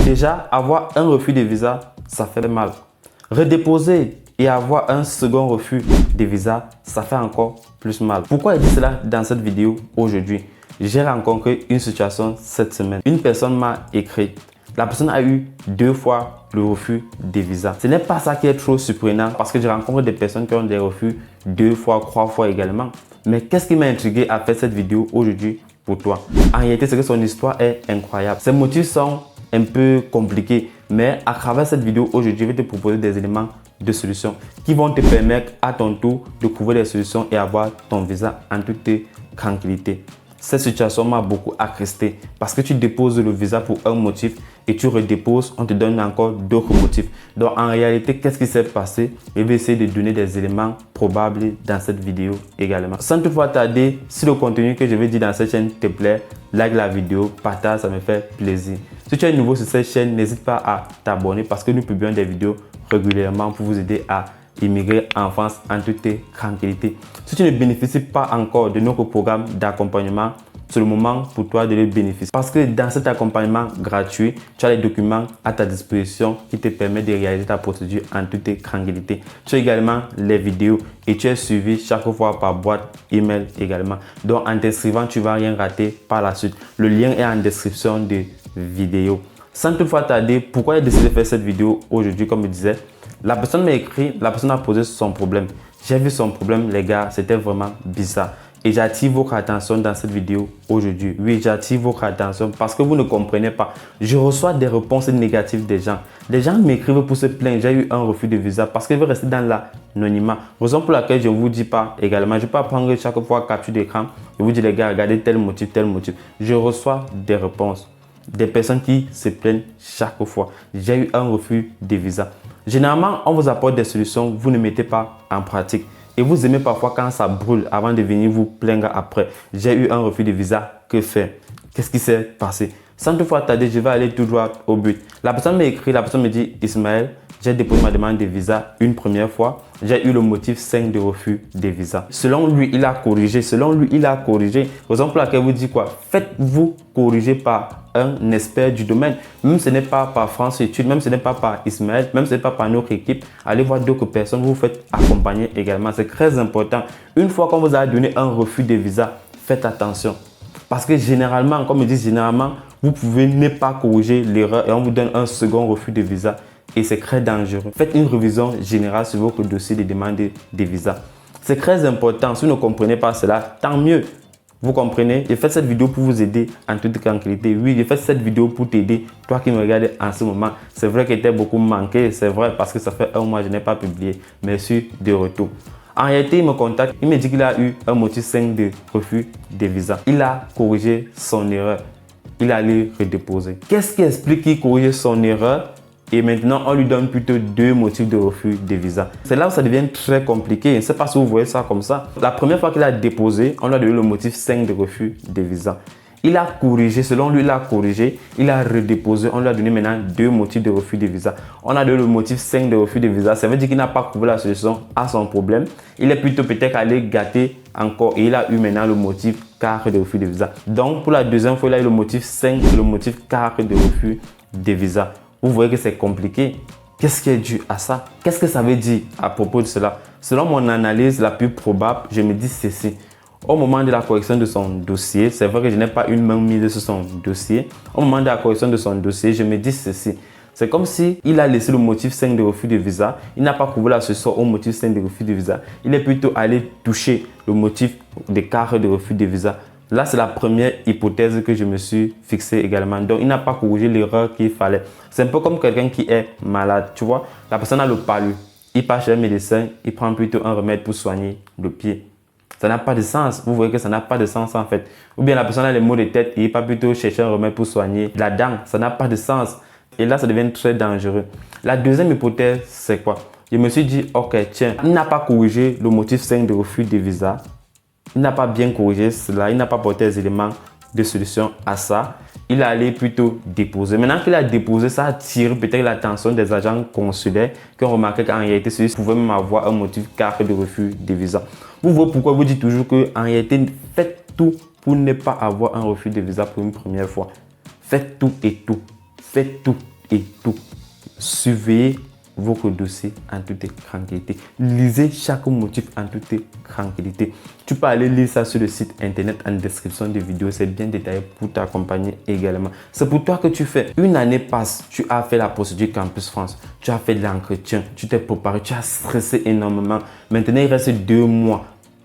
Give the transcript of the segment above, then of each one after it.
Déjà, avoir un refus de visa, ça fait mal. Redéposer et avoir un second refus de visa, ça fait encore plus mal. Pourquoi je dis cela dans cette vidéo aujourd'hui? J'ai rencontré une situation cette semaine. Une personne m'a écrit. La personne a eu 2 fois le refus de visa. Ce n'est pas ça qui est trop surprenant parce que je rencontre des personnes qui ont des refus 2 fois, 3 fois également. Mais qu'est-ce qui m'a intrigué à faire cette vidéo aujourd'hui pour toi? En réalité, c'est que son histoire est incroyable. Ses motifs sont un peu compliqués, mais à travers cette vidéo aujourd'hui, je vais te proposer des éléments de solutions qui vont te permettre à ton tour de trouver des solutions et avoir ton visa en toute tranquillité. Cette situation m'a beaucoup attristé parce que tu déposes le visa pour un motif et tu redéposes, on te donne encore d'autres motifs. Donc en réalité, qu'est-ce qui s'est passé? Je vais essayer de donner des éléments probables dans cette vidéo également. Sans toutefois tarder, si le contenu que je vais dire dans cette chaîne te plaît, like la vidéo, partage, ça me fait plaisir. Si tu es nouveau sur cette chaîne, n'hésite pas à t'abonner parce que nous publions des vidéos régulièrement pour vous aider à immigrer en France en toute tranquillité. Si tu ne bénéficies pas encore de notre programme d'accompagnement, c'est le moment pour toi de le bénéficier. Parce que dans cet accompagnement gratuit, tu as les documents à ta disposition qui te permettent de réaliser ta procédure en toute tranquillité. Tu as également les vidéos et tu es suivi chaque fois par boîte email également. Donc en t'inscrivant, tu ne vas rien rater par la suite. Le lien est en description de vidéo. Sans toutefois tarder, pourquoi j'ai décidé de faire cette vidéo aujourd'hui, comme je disais? La personne m'a écrit, la personne a posé son problème. J'ai vu son problème, les gars, c'était vraiment bizarre. Et j'attire votre attention dans cette vidéo aujourd'hui. Oui, j'attire votre attention parce que vous ne comprenez pas. Je reçois des réponses négatives des gens. Les gens m'écrivent pour se plaindre. J'ai eu un refus de visa parce qu'ils veulent rester dans l'anonymat. Raison pour laquelle je ne vous dis pas également. Je ne vais pas prendre chaque fois capture d'écran. Je vous dis, les gars, regardez tel motif, tel motif. Je reçois des réponses. Des personnes qui se plaignent chaque fois. J'ai eu un refus de visa. Généralement, on vous apporte des solutions, vous ne mettez pas en pratique. Et vous aimez parfois quand ça brûle avant de venir vous plaindre après. J'ai eu un refus de visa, que faire? Qu'est-ce qui s'est passé? Sans toutefois tarder, je vais aller tout droit au but. La personne m'a écrit, la personne me dit, Ismaël, j'ai déposé ma demande de visa une première fois. J'ai eu le motif 5 de refus de visa. Selon lui, il a corrigé. Selon lui, il a corrigé. Raison pour laquelle vous dit quoi? Faites-vous corriger par un expert du domaine. Même ce n'est pas par France Études, même ce n'est pas par Ismaël, même ce n'est pas par notre équipe. Allez voir d'autres personnes, vous faites accompagner également. C'est très important. Une fois qu'on vous a donné un refus de visa, faites attention. Parce que généralement, comme je dis généralement, vous pouvez ne pas corriger l'erreur et on vous donne un second refus de visa. Et c'est très dangereux. Faites une révision générale sur votre dossier de demande de visa. C'est très important. Si vous ne comprenez pas cela, tant mieux. Vous comprenez? J'ai fait cette vidéo pour vous aider en toute tranquillité. Oui, j'ai fait cette vidéo pour t'aider, toi qui me regardes en ce moment. C'est vrai qu'il était beaucoup manqué, c'est vrai parce que ça fait un mois que je n'ai pas publié. Mais je suis de retour. En réalité, il me contacte, il me dit qu'il a eu un motif 5 de refus de visa. Il a corrigé son erreur. Il a allé redéposer. Qu'est-ce qui explique qu'il corrige son erreur? Et maintenant, on lui donne plutôt 2 motifs de refus de visa. C'est là où ça devient très compliqué. Je ne sais pas si vous voyez ça comme ça. La première fois qu'il a déposé, on lui a donné le motif 5 de refus de visa. Il a corrigé, selon lui, il a corrigé. Il a redéposé. On lui a donné maintenant 2 motifs de refus de visa. On a donné le motif 5 de refus de visa. Ça veut dire qu'il n'a pas trouvé la solution à son problème. Il est plutôt peut-être allé gâter encore. Et il a eu maintenant le motif 4 de refus de visa. Donc, pour la deuxième fois, il a eu le motif 5 et le motif 4 de refus de visa. Vous voyez que c'est compliqué. Qu'est-ce qui est dû à ça? Qu'est-ce que ça veut dire à propos de cela? Selon mon analyse la plus probable, je me dis ceci. Au moment de la correction de son dossier, c'est vrai que je n'ai pas une main mise sur son dossier. Au moment de la correction de son dossier, je me dis ceci. C'est comme si il a laissé le motif 5 de refus de visa. Il n'a pas trouvé la solution au motif 5 de refus de visa. Il est plutôt allé toucher le motif des 4 de refus de visa. Là, c'est la première hypothèse que je me suis fixée également. Donc, il n'a pas corrigé l'erreur qu'il fallait. C'est un peu comme quelqu'un qui est malade, tu vois. La personne a le palu. Il part chez un médecin, il prend plutôt un remède pour soigner le pied. Ça n'a pas de sens. Vous voyez que ça n'a pas de sens en fait. Ou bien la personne a les maux de tête et il part plutôt chercher un remède pour soigner la dent. Ça n'a pas de sens. Et là, ça devient très dangereux. La deuxième hypothèse, c'est quoi? Je me suis dit, ok, tiens, il n'a pas corrigé le motif 5 de refus de visa. Il n'a pas bien corrigé cela, il n'a pas porté les éléments de solution à ça. Il a allé plutôt déposer. Maintenant qu'il a déposé, ça attire peut-être l'attention des agents consulaires qui ont remarqué qu'en réalité, celui-ci pouvait même avoir un motif 4 de refus de visa. Vous voyez pourquoi vous dites toujours qu'en réalité, faites tout pour ne pas avoir un refus de visa pour une première fois. Faites tout et tout. Faites tout. et tout. Surveillez votre dossier en toute tranquillité. Lisez chaque motif en toute tranquillité. Tu peux aller lire ça sur le site internet en description de vidéo. C'est bien détaillé pour t'accompagner également. C'est pour toi que tu fais. Une année passe, tu as fait la procédure Campus France. Tu as fait de l'entretien, tu t'es préparé, tu as stressé énormément. Maintenant, il reste 2 mois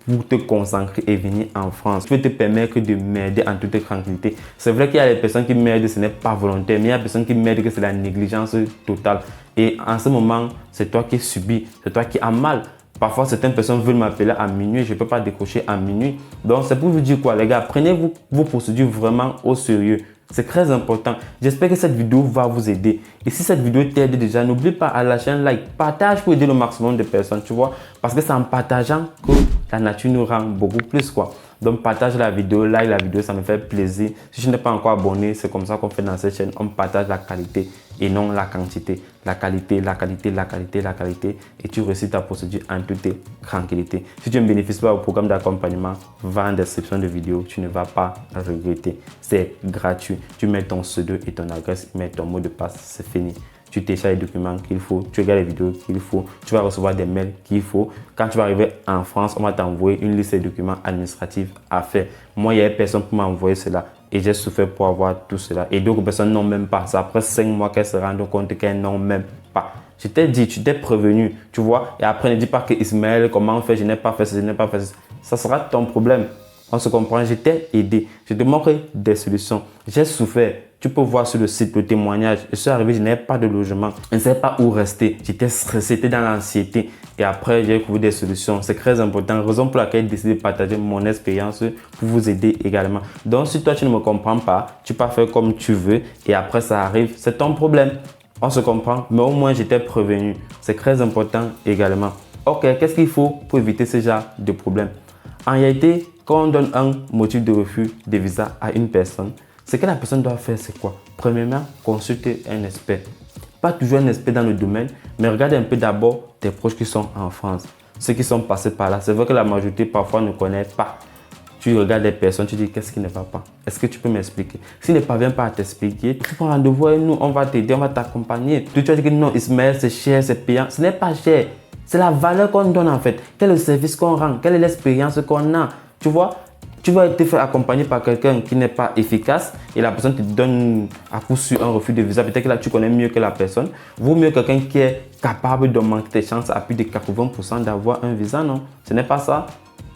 pour te concentrer et venir en France. Tu peux te permettre de m'aider en toute tranquillité. C'est vrai qu'il y a des personnes qui m'aident, ce n'est pas volontaire, mais il y a des personnes qui m'aident que c'est la négligence totale. Et en ce moment, c'est toi qui subis, c'est toi qui as mal. Parfois, certaines personnes veulent m'appeler à minuit, je ne peux pas décrocher à minuit. Donc, c'est pour vous dire quoi, les gars, prenez vos procédures vraiment au sérieux. C'est très important. J'espère que cette vidéo va vous aider. Et si cette vidéo t'aide déjà, n'oublie pas à lâcher un like. Partage pour aider le maximum de personnes, tu vois. Parce que c'est en partageant que la nature nous rend beaucoup plus, quoi. Donc, partage la vidéo, like la vidéo, ça me fait plaisir. Si tu n'es pas encore abonné, c'est comme ça qu'on fait dans cette chaîne. On partage la qualité et non la quantité. La qualité, la qualité, la qualité, la qualité. Et tu réussis ta procédure en toute tranquillité. Si tu ne bénéficies pas au programme d'accompagnement, va en description de vidéo. Tu ne vas pas regretter. C'est gratuit. Tu mets ton pseudo et ton adresse, mets ton mot de passe, c'est fini. Tu télécharges les documents qu'il faut, tu regardes les vidéos qu'il faut, tu vas recevoir des mails qu'il faut. Quand tu vas arriver en France, on va t'envoyer une liste de documents administratifs à faire. Moi, il y avait personne pour m'envoyer cela et j'ai souffert pour avoir tout cela. Et d'autres personnes n'ont même pas. C'est après 5 mois qu'elles se rendent compte qu'elles n'ont même pas. Je t'ai dit, tu t'es prévenu, tu vois. Et après, ne dis pas que Ismaël, comment on fait, je n'ai pas fait ça, je n'ai pas fait ça. Ça sera ton problème. On se comprend, je t'ai aidé, je te montre des solutions. J'ai souffert. Tu peux voir sur le site le témoignage. Je suis arrivé, je n'avais pas de logement. Je ne savais pas où rester. J'étais stressé, j'étais dans l'anxiété. Et après, j'ai trouvé des solutions. C'est très important. Raison pour laquelle j'ai décidé de partager mon expérience pour vous aider également. Donc, si toi, tu ne me comprends pas, tu peux faire comme tu veux. Et après, ça arrive. C'est ton problème. On se comprend. Mais au moins, j'étais prévenu. C'est très important également. Ok, qu'est-ce qu'il faut pour éviter ce genre de problème? En réalité, quand on donne un motif de refus de visa à une personne, ce que la personne doit faire, c'est quoi? Premièrement, consulter un expert. Pas toujours un expert dans le domaine, mais regarde un peu d'abord tes proches qui sont en France, ceux qui sont passés par là. C'est vrai que la majorité parfois ne connaît pas. Tu regardes les personnes, tu dis qu'est-ce qui ne va pas? Est-ce que tu peux m'expliquer? S'il ne parvient pas à t'expliquer, tu prends rendez-vous avec nous, on va t'aider, on va t'accompagner. Tu vas dire que non, Ismaël, c'est cher, c'est payant. Ce n'est pas cher. C'est la valeur qu'on donne en fait. Quel est le service qu'on rend? Quelle est l'expérience qu'on a? Tu vois? Tu vas te faire accompagner par quelqu'un qui n'est pas efficace et la personne te donne à coup sûr un refus de visa. Peut-être que là, tu connais mieux que la personne. Vaut mieux quelqu'un qui est capable d'augmenter tes chances à plus de 80% d'avoir un visa, non? Ce n'est pas ça.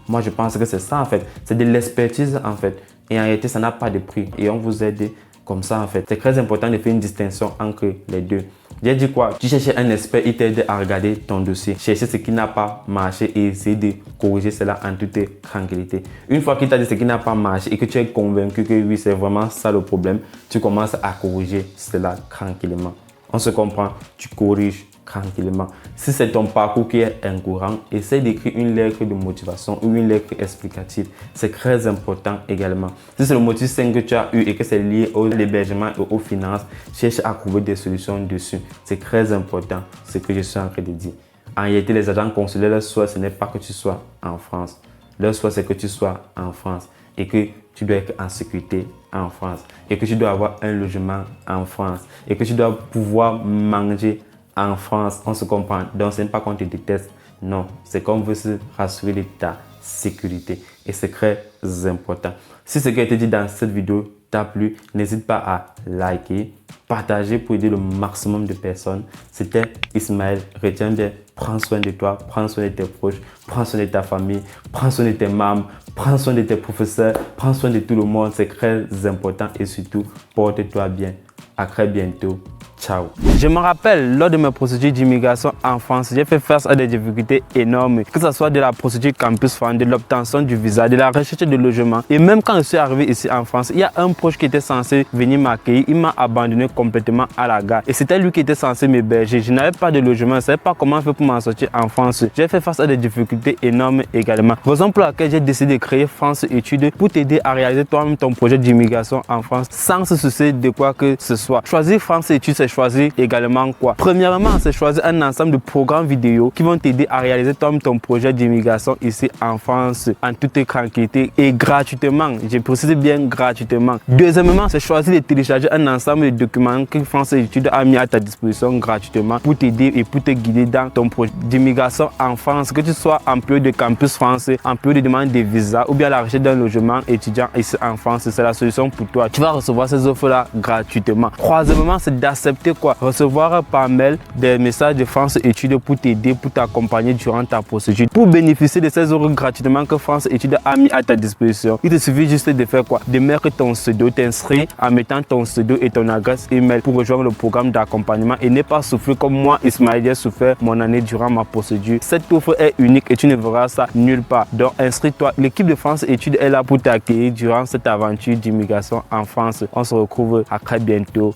Moi, je pense que c'est ça en fait. C'est de l'expertise en fait. Et en réalité, ça n'a pas de prix. Et on vous aide comme ça en fait. C'est très important de faire une distinction entre les deux. J'ai dit quoi? Tu cherches un expert, il t'aide à regarder ton dossier, chercher ce qui n'a pas marché et essayer de corriger cela en toute tranquillité. Une fois qu'il t'a dit ce qui n'a pas marché et que tu es convaincu que oui, c'est vraiment ça le problème, tu commences à corriger cela tranquillement. On se comprend, tu corriges tranquillement. Si c'est ton parcours qui est incohérent, essaie d'écrire une lettre de motivation ou une lettre explicative. C'est très important également. Si c'est le motif 5 que tu as eu et que c'est lié au l'hébergement et aux finances, cherche à trouver des solutions dessus. C'est très important ce que je suis en train de dire. En réalité, les agents consulaires, leur souhait, ce n'est pas que tu sois en France. Leur souhait, c'est que tu sois en France et que tu dois être en sécurité en France et que tu dois avoir un logement en France et que tu dois pouvoir manger en France. On se comprend. Donc, ce n'est pas qu'on te déteste. Non, c'est qu'on veut se rassurer de ta sécurité. Et c'est très important. Si ce qui a été dit dans cette vidéo t'a plu, n'hésite pas à liker, partager pour aider le maximum de personnes. C'était Ismaël. Retiens bien, prends soin de toi, prends soin de tes proches, prends soin de ta famille, prends soin de tes membres, prends soin de tes professeurs, prends soin de tout le monde. C'est très important et surtout, porte-toi bien. À très bientôt. Ciao. Je me rappelle, lors de mes procédures d'immigration en France, j'ai fait face à des difficultés énormes, que ce soit de la procédure Campus France, de l'obtention du visa, de la recherche de logement. Et même quand je suis arrivé ici en France, il y a un proche qui était censé venir m'accueillir. Il m'a abandonné complètement à la gare. Et c'était lui qui était censé m'héberger. Je n'avais pas de logement, je ne savais pas comment faire pour m'en sortir en France. J'ai fait face à des difficultés énormes également. Raison pour laquelle j'ai décidé de créer France Études pour t'aider à réaliser toi-même ton projet d'immigration en France sans se soucier de quoi que ce soit. Choisir France Études, c'est choisir également quoi? Premièrement, c'est choisir un ensemble de programmes vidéo qui vont t'aider à réaliser ton projet d'immigration ici en France en toute tranquillité et gratuitement. Je précise bien gratuitement. Deuxièmement, c'est choisir de télécharger un ensemble de documents que France Études a mis à ta disposition gratuitement pour t'aider et pour te guider dans ton projet d'immigration en France, que tu sois employé de campus français, employé de demande de visa ou bien à la recherche d'un logement étudiant ici en France. C'est la solution pour toi. Tu vas recevoir ces offres-là gratuitement. Troisièmement, c'est d'accepter quoi? Recevoir par mail des messages de France Études pour t'aider, pour t'accompagner durant ta procédure. Pour bénéficier de ces offres gratuitement que France Études a mis à ta disposition, il te suffit juste de faire quoi? De mettre ton pseudo, t'inscrire en mettant ton pseudo et ton adresse email pour rejoindre le programme d'accompagnement et ne pas souffrir comme moi, Ismaël, j'ai souffert mon année durant ma procédure. Cette offre est unique et tu ne verras ça nulle part. Donc inscris-toi. L'équipe de France Études est là pour t'accueillir durant cette aventure d'immigration en France. On se retrouve à très bientôt.